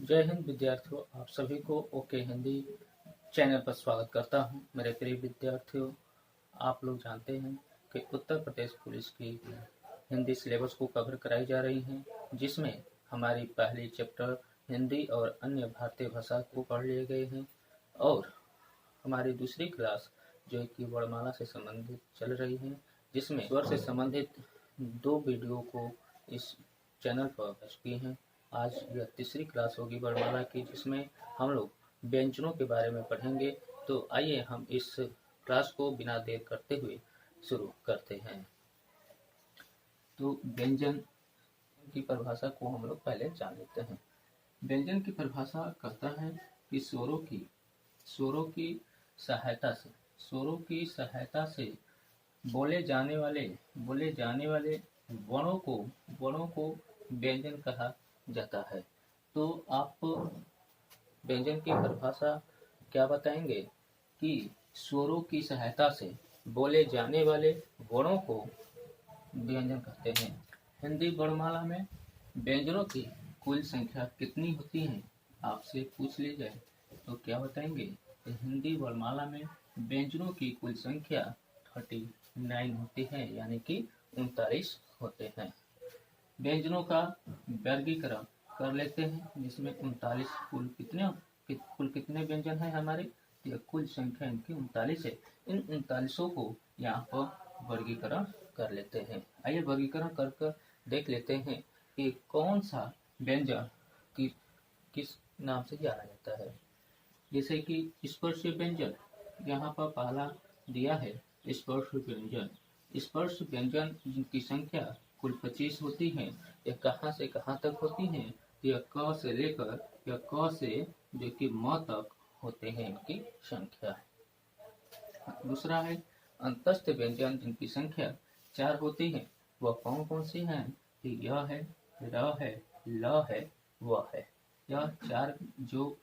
जय हिंद विद्यार्थियों, आप सभी को ओके हिंदी चैनल पर स्वागत करता हूं। मेरे प्रिय विद्यार्थियों, आप लोग जानते हैं कि उत्तर प्रदेश पुलिस की हिंदी सिलेबस को कवर कराई जा रही है, जिसमें हमारी पहली चैप्टर हिंदी और अन्य भारतीय भाषा को पढ़ लिए गए हैं और हमारी दूसरी क्लास जो है कि वर्णमाला से संबंधित चल रही है, जिसमें स्वर से संबंधित 2 वीडियो को इस चैनल पर पेश किए हैं। आज यह तीसरी क्लास होगी वर्णमाला की, जिसमें हम लोग व्यंजनों के बारे में पढ़ेंगे। तो आइए हम इस क्लास को बिना देर करते हुए शुरू करते हैं। तो व्यंजन की परिभाषा को हम लोग पहले जान लेते हैं। व्यंजन की परिभाषा कहता है कि स्वरों की सहायता से बोले जाने वाले वर्णों को व्यंजन कहा जाता है। तो आप व्यंजन की परिभाषा क्या बताएंगे कि स्वरों की सहायता से बोले जाने वाले वर्णों को व्यंजन कहते हैं। हिंदी वर्णमाला में व्यंजनों की कुल संख्या कितनी होती है, आपसे पूछ ली जाए तो क्या बताएंगे? हिंदी वर्णमाला में व्यंजनों की कुल संख्या 39 होती है, यानी कि 39 होते हैं। व्यंजनों का वर्गीकरण कर लेते हैं, जिसमें 39 कुल कितने व्यंजन हैं हमारे? कुल संख्या इनकी 39 है। इन 39 को यहाँ पर वर्गीकरण कर लेते हैं। आइए वर्गीकरण कर देख लेते हैं कि कौन सा व्यंजन किस नाम से जाना जाता है। जैसे कि स्पर्श व्यंजन, यहाँ पर पहला दिया है स्पर्श व्यंजन। स्पर्श व्यंजन जिनकी संख्या कुल 25 होती है। यह कहाँ से कहाँ तक होती है? यह क से लेकर यह क से जो कि म तक होते हैं इनकी संख्या। दूसरा है अंतस्थ व्यंजन जिनकी संख्या 4 होती है। वह कौन कौन सी हैं? यह है, र है, ल है, व है। यह 4 जो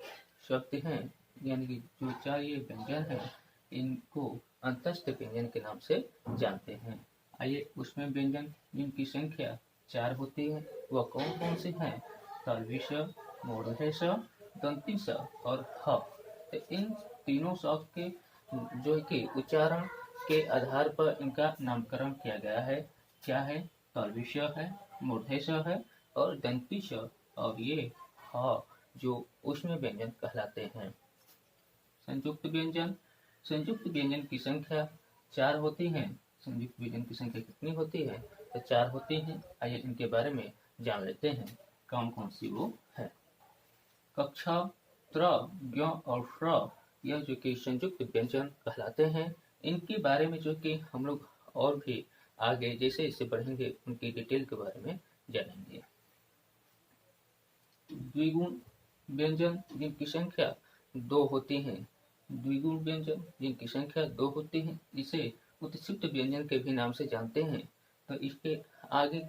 शब्द हैं, यानी कि जो 4 ये व्यंजन हैं, इनको अंतस्थ व्यंजन के नाम से जानते हैं। आइए उसमें व्यंजन जिनकी संख्या 4 होती है वह कौन कौन से हैं? तालव्य स, मूर्धन्य स, दंती स और ह। तो इन तीनों शब्द के जो कि उच्चारण के आधार पर इनका नामकरण किया गया है। क्या है? तालव्य स है, मूर्धन्य स है और दंती स, और ये ह जो उसमें व्यंजन कहलाते हैं। संयुक्त व्यंजन की संख्या 4 होती है। संयुक्त व्यंजन की संख्या कितनी होती है? तो 4 होती है। आइए इनके बारे में जान लेते हैं कौन कौन सी वो है। कक्षा, त्र, ज्ञ और श्र, यह जो कि संयुक्त व्यंजन कहलाते हैं। इनके बारे में जो कि हम लोग और भी आगे जैसे जैसे बढ़ेंगे उनकी डिटेल के बारे में जानेंगे। द्विगुण व्यंजन जिनकी संख्या 2 होती है। द्विगुण व्यंजन जिनकी संख्या 2 होती है, इसे उत्क्षिप्त व्यंजन के भी नाम से जानते हैं। तो इसके आगे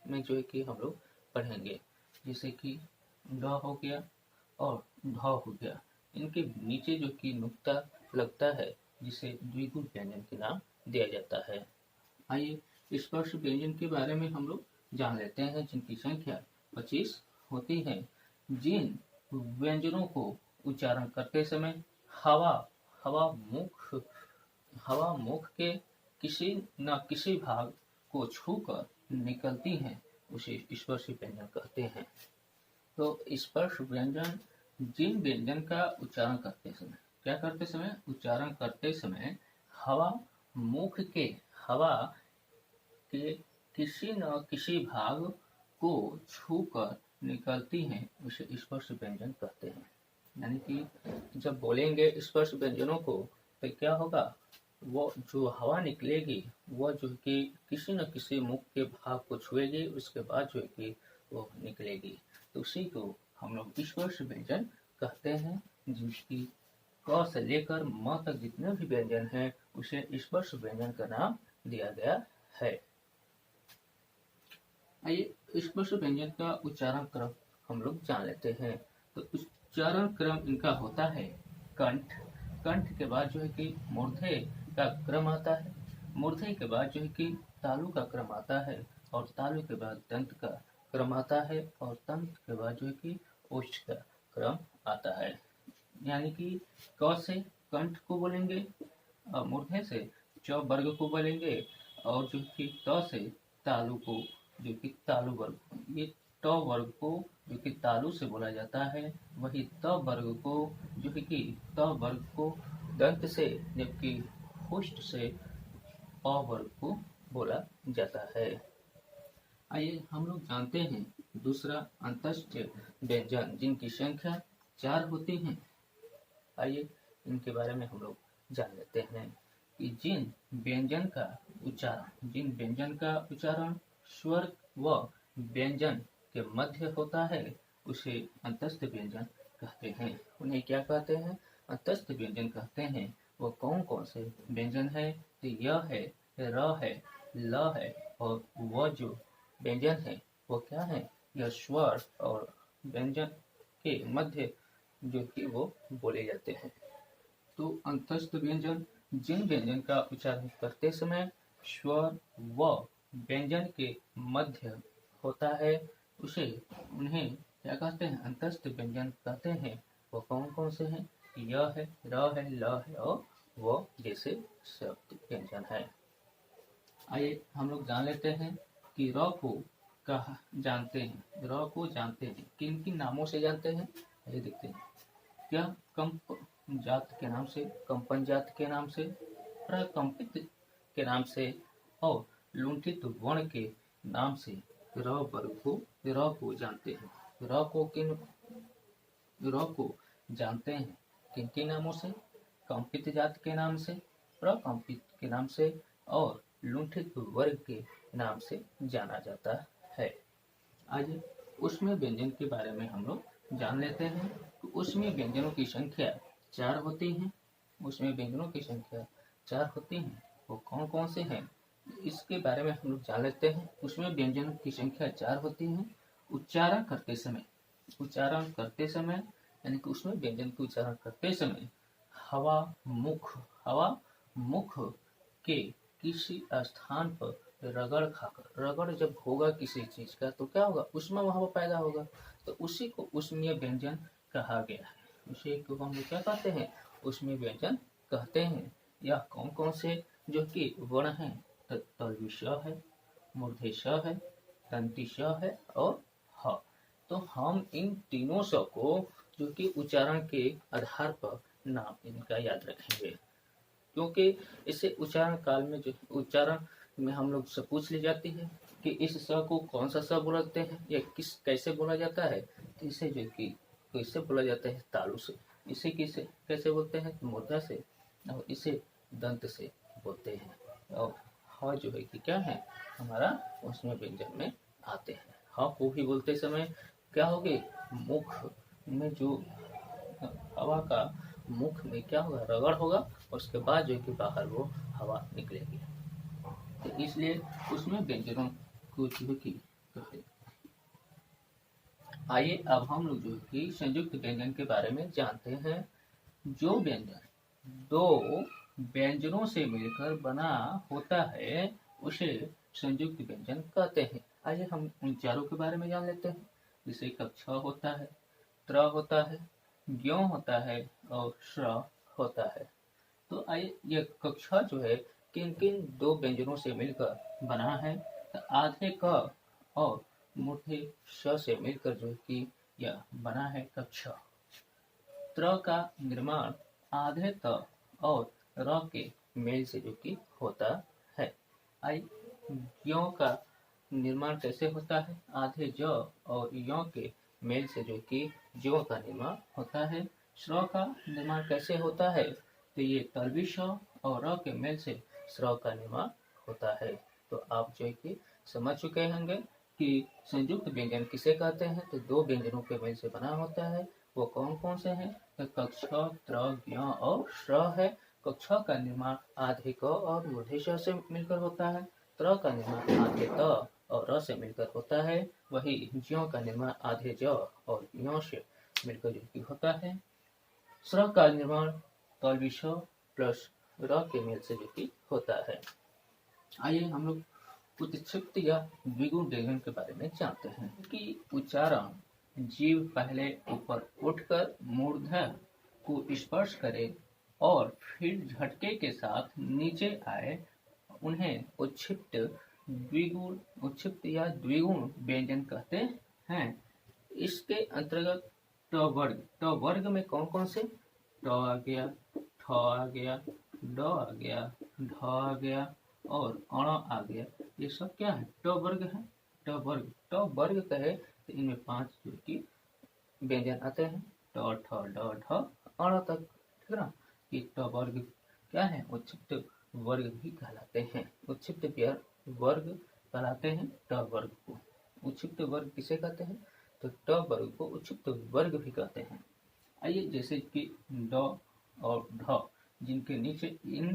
में जो है कि हम लोग पढ़ेंगे, जैसे कि ड हो गया और ढ हो गया। इनके नीचे जो कि नुक्ता लगता है, जिसे द्विगुण व्यंजन के नाम दिया जाता है। आइए स्पर्श व्यंजन के बारे में हम लोग जान लेते हैं, जिनकी संख्या 25 होती है। जिन व्यंजनों को उच्चारण करते समय हवा मुख के किसी न किसी भाग को छूकर निकलती है, उसे स्पर्श व्यंजन कहते हैं। तो स्पर्श व्यंजन जिन व्यंजन का उच्चारण करते समय उच्चारण करते समय हवा के किसी न किसी भाग को छूकर निकलती हैं, उसे स्पर्श व्यंजन कहते हैं। यानी कि जब बोलेंगे स्पर्श व्यंजनों को तो क्या होगा? वो जो हवा निकलेगी वो जो कि किसी न किसी मुख के भाग को छुएगी, उसके बाद जो है कि वो निकलेगी। तो उसी को हम लोग स्पर्श व्यंजन कहते हैं। जिसकी क से लेकर म तक जितने भी व्यंजन हैं, उसे स्पर्श व्यंजन का नाम दिया गया है। आइए स्पर्श व्यंजन का उच्चारण क्रम हम लोग जान लेते हैं। तो उच्चारण क्रम इनका होता है कंठ के बाद जो है कि मूर्धन्य का क्रम आता है। मूर्धन्य के बाद जो है कि तालु का क्रम आता है और तालु के बाद दंत का क्रम आता है और दंत के बाद जो है कि ओष्ठ का क्रम आता है। यानी कि क से कंठ को बोलेंगे, मूर्धन्य से च वर्ग को बोलेंगे, और जो कि त से तालु को, जो कि तालु वर्ग, ये ट वर्ग को जो कि तालु से बोला जाता है, वही त वर्ग को जो कि त वर्ग को दंत से, जबकि होष्ठ से प वर्ग को बोला जाता है। आइए हम लोग जानते हैं दूसरा अंतस्थ व्यंजन जिनकी संख्या 4 होती है। आइए इनके बारे में हम लोग जान लेते हैं कि जिन व्यंजन का उच्चारण स्वर व व्यंजन के मध्य होता है उसे अंतस्थ व्यंजन कहते हैं। उन्हें क्या कहते हैं? अंतस्थ व्यंजन कहते हैं। वो कौन कौन से व्यंजन है? तो य है, र है, ल है, और वह जो व्यंजन है वो क्या है? यह स्वर और व्यंजन के मध्य जो कि वो बोले जाते हैं। तो अंतस्थ व्यंजन जिन व्यंजन का उच्चारण करते समय स्वर व व्यंजन के मध्य होता है उसे उन्हें क्या कहते हैं? अंतस्थ व्यंजन कहते हैं। वो कौन कौन से हैं? य है, र है, ल है, और वो जैसे शब्द व्यंजन है। आइए हम लोग जान लेते हैं कि र को कहा जानते हैं, र को जानते हैं किन किन नामों से जानते हैं। आइए देखते हैं। क्या कंप जात के नाम से, कंपन जात के नाम से, प्रकंपित के नाम से, और लुंठित वर्ण के नाम से र वर्ग को, र को जानते हैं। र को जानते हैं किन किन नामों से? कंपित जात के नाम से, प्रकंपित के नाम से, और लुंठित वर्ग के नाम से जाना जाता है। आज उसमें व्यंजन के बारे में हम लोग जान लेते हैं। तो उसमें व्यंजनों की संख्या 4 होती है। उसमें व्यंजनों की संख्या 4 होती है। वो कौन कौन से हैं इसके बारे में हम लोग जान लेते हैं। उसमें व्यंजनों की संख्या 4 होती है। उच्चारण करते समय यानी कि उसमें व्यंजन के उच्चारण करते समय हवा मुख के किसी स्थान पर रगड़ जब होगा किसी चीज का तो क्या होगा? उसमें वहां पैदा होगा, तो उसी को उसमें व्यंजन कहा गया है। उसे को हम क्या कहते हैं? उसमें व्यंजन कहते हैं। यह कौन कौन से जो कि वर्ण है? तल्वी श है, मूर्धन्य श है, दंती श है, और ह। तो हम इन तीनों श को जो कि उच्चारण के आधार पर नाम इनका याद रखेंगे, क्योंकि इससे उच्चारण काल में जो उच्चारण में हम लोग से पूछ ली जाती है कि इस स को कौन सा स बोलते हैं या किस कैसे बोला जाता है। तो इसे जो कि कैसे बोला जाता है? तालु से। इसे किसे कैसे बोलते हैं? मूर्धा से। और इसे दंत से बोलते हैं। और ह जो है कि क्या है हमारा उसमें व्यंजन में आते हैं। ह को भी बोलते समय क्या होगी? मुख में जो हवा का मुख में क्या होगा? रगड़ होगा, और उसके बाद जो कि बाहर वो हवा निकलेगी। तो इसलिए उसमें व्यंजनों को जो कि कहे। आइए अब हम लोग जो कि संयुक्त व्यंजन के बारे में जानते हैं। जो व्यंजन 2 व्यंजनों से मिलकर बना होता है उसे संयुक्त व्यंजन कहते हैं। आइए हम उन चारों के बारे में जान लेते हैं। जैसे कक्ष होता है, त्र होता है, ज्ञ होता है, और श्र होता है। तो आइए यह कक्षा जो है किन किन 2 व्यंजनों से मिलकर बना है? तो आधे क और मूर्धन्य श से मिलकर जो कि यह बना है कक्षा। त्र का निर्माण आधे त और र के मेल से जो कि होता है। आई ज्यों का निर्माण कैसे होता है? आधे ज और यों के मेल से जो कि ज्यों का निर्माण होता है। श्र का निर्माण कैसे होता है? तो ये तल्वी श और र के मेल से श्र का निर्माण होता है। तो आप जो है कि समझ चुके होंगे कि संयुक्त व्यंजन किसे कहते हैं। तो 2 व्यंजनों के मेल से बना होता है। वो कौन कौन से हैं? तो कक्ष, त्र, ज्ञ और श्र है। कक्ष का निर्माण आधे क और मूर्धन्य श से मिलकर होता है। त्र का निर्माण आधे त और र से मिलकर होता है। वही ज्यों का निर्माण आधे ज और यों से मिलकर जो होता है। श्र का निर्माण तल्वी श प्लस र के मेल से जो कि होता है। आइए हम लोग उत्क्षिप्त या द्विगुण व्यंजन के बारे में जानते हैं कि उच्चारण जीव पहले ऊपर उठकर मूर्धन्य को स्पर्श करे और फिर झटके के साथ नीचे आए, उन्हें उच्छिष्ट या द्विगुण व्यंजन कहते हैं। इसके अंतर्गत ट वर्ग में कौन कौन से? ट आ गया, ठ आ गया, ड आ गया, ढ आ गया और अण आ गया। ये सब क्या है? ट वर्ग है। ट वर्ग कहे तो इनमें 5 जो कि व्यंजन आते हैं, ट ठ ड ढ अण तक, ठीक है ना। ये ट वर्ग क्या है? उच्छिष्ट वर्ग भी कहलाते हैं। उच्छिष्ट वर्ग कहलाते हैं ट वर्ग को। उच्छिष्ट वर्ग किसे कहते हैं? तो ट वर्ग को उच्छिष्ट वर्ग भी कहते हैं। आइए, जैसे कि ड और ढ, जिनके नीचे इन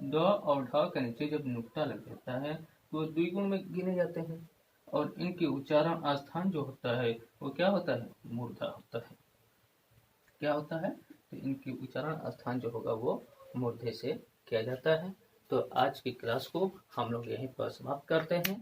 ड और ढ के नीचे जब नुक्ता लग जाता है तो द्विगुण में गिने जाते हैं और इनके उच्चारण स्थान जो होता है वो क्या होता है? मूर्धा होता है। क्या होता है? तो इनके उच्चारण स्थान जो होगा वो मूर्धे से किया जाता है। तो आज की क्लास को हम लोग यहीं पर समाप्त करते हैं।